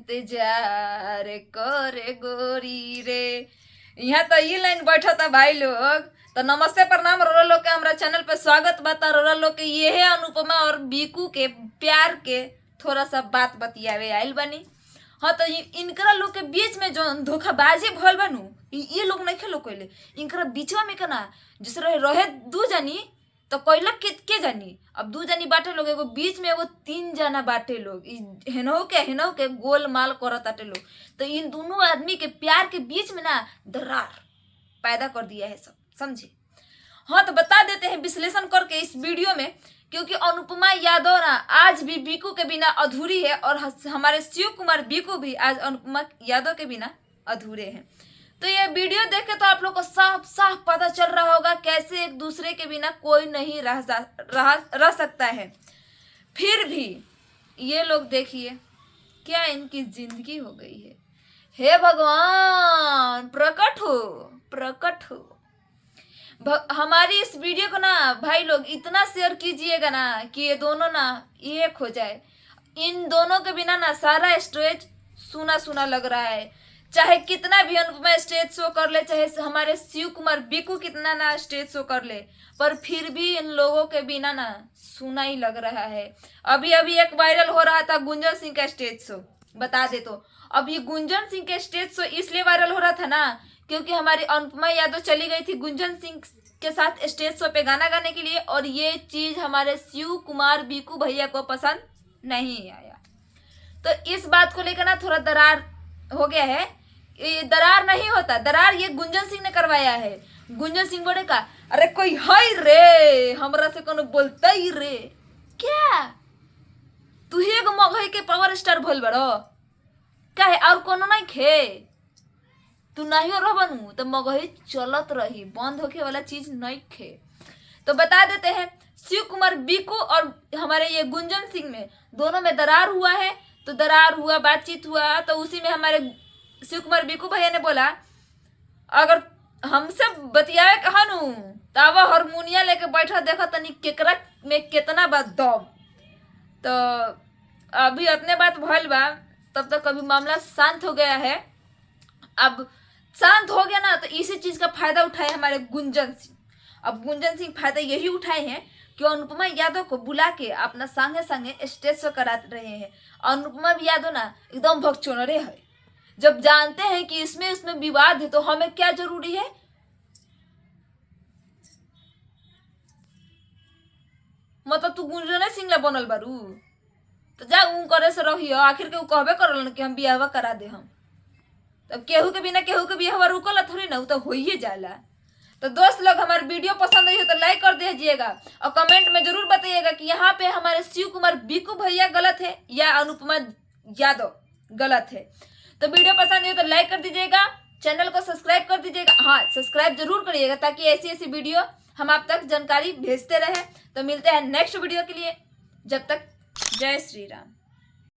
इंतजार करे गोरी रे। यहाँ तो ये लाइन बैठा था भाई लोग। तो नमस्ते प्रणाम रोरा लोग के हमारा चैनल पे स्वागत बता। रोरा लोग के ये है अनुपमा और बीकू के प्यार के थोड़ा सा बात बतियावे आइल बनी। हाँ तो इनकरा लोग के बीच में जो धोखाबाजी भल बनू ये लोग नहीं खेलो कोई इनकरा बीचवा में कना जिस रहे दू जानी तो कोयलक के जानी। अब दू जानी बाटे लोग एगो बीच में एगो 3 जना बाटे लोग हेनहु के गोल माल करत आटे लोग। तो इन दोनों आदमी के प्यार के बीच में ना दरार पैदा कर दिया है सब समझे। हाँ तो बता देते हैं विश्लेषण करके इस वीडियो में, क्योंकि अनुपमा यादव ना आज भी बीकू के बिना अधूरी है और हमारे शिव कुमार बीकू भी आज अनुपमा यादव के बिना अधूरे हैं। तो ये वीडियो देख के तो आप लोग को साफ साफ पता चल रहा होगा कैसे एक दूसरे के बिना कोई नहीं रह सकता है। फिर भी ये लोग देखिए क्या इनकी जिंदगी हो गई है। हे भगवान प्रकट हो। हमारी इस वीडियो को ना भाई लोग इतना शेयर कीजिएगा ना कि ये दोनों ना एक हो जाए। इन दोनों के बिना ना सारा स्टेज सुना सुना लग रहा है। चाहे कितना भी अनुपमा स्टेज शो कर ले, चाहे हमारे शिव कुमार बीकू कितना ना स्टेज शो कर ले, पर फिर भी इन लोगों के बिना ना सुना ही लग रहा है। अभी एक वायरल हो रहा था गुंजन सिंह का स्टेज शो, बता दे तो। अब ये गुंजन सिंह के स्टेज शो इसलिए वायरल हो रहा था ना क्योंकि हमारी अनुपमा यादव चली गई थी गुंजन सिंह के साथ स्टेज शो पे गाना गाने के लिए, और ये चीज हमारे शिव कुमार बीकू भैया को पसंद नहीं आया। तो इस बात को लेकर ना थोड़ा दरार हो गया है। ये दरार नहीं होता, दरार ये गुंजन सिंह ने करवाया है। गुंजन सिंह बोले का अरे कोई है रे हमरा से कोनो बोलता ही रे क्या तू ही एगो मगही के पावर स्टार भइल बड़ो काहे और कोनो नहीं खे तू नहीं रह बनू तो मगही चलत रही, बंद होके वाला चीज नहीं खे। तो बता देते हैं शिव कुमार बीकू और हमारे ये गुंजन सिंह में दोनों में दरार हुआ है। तो दरार हुआ, बातचीत हुआ, तो उसी में हमारे शिव कुमार बीकू भैया ने बोला अगर हमसे बतियावे कहनू तब हारमोनिया लेके बैठा देखा तनी केकरा में कितना बात दम। तो अभी अपने बात भइल बा, तब तक अभी मामला शांत हो गया है। अब शांत हो गया ना तो इसी चीज का फायदा उठाए हमारे गुंजन सिंह। अब गुंजन सिंह फायदा यही उठाए हैं कि अनुपमा यादव को बुला के अपना संगे संगे स्टेज शो करा रहे हैं। अनुपमा यादव ना एकदम भगचोनरे है, जब जानते हैं कि इसमें विवाद है तो हमें क्या जरूरी है। मतलब तू गुंजन सिंह ला बनल बारू तो जा ऊ करे से रही, आखिर के ऊ कहबे करलन कि हम बियाह करा दे हम। तब केहू के बिना केहू के बियाह रुकल थोड़ी ना, ऊ तो हो ही जाला। तो दोस्त लोग हमारे वीडियो पसंद आई हो तो लाइक कर दीजिएगा और कमेंट में जरूर बताइएगा कि यहाँ पे हमारे शिव कुमार बीकू भैया गलत है या अनुपमा यादव गलत है। तो वीडियो पसंद है तो लाइक कर दीजिएगा, चैनल को सब्सक्राइब कर दीजिएगा। हाँ सब्सक्राइब जरूर करिएगा ताकि ऐसी वीडियो हम आप तक जानकारी भेजते रहे। तो मिलते हैं नेक्स्ट वीडियो के लिए, जब तक जय श्री राम।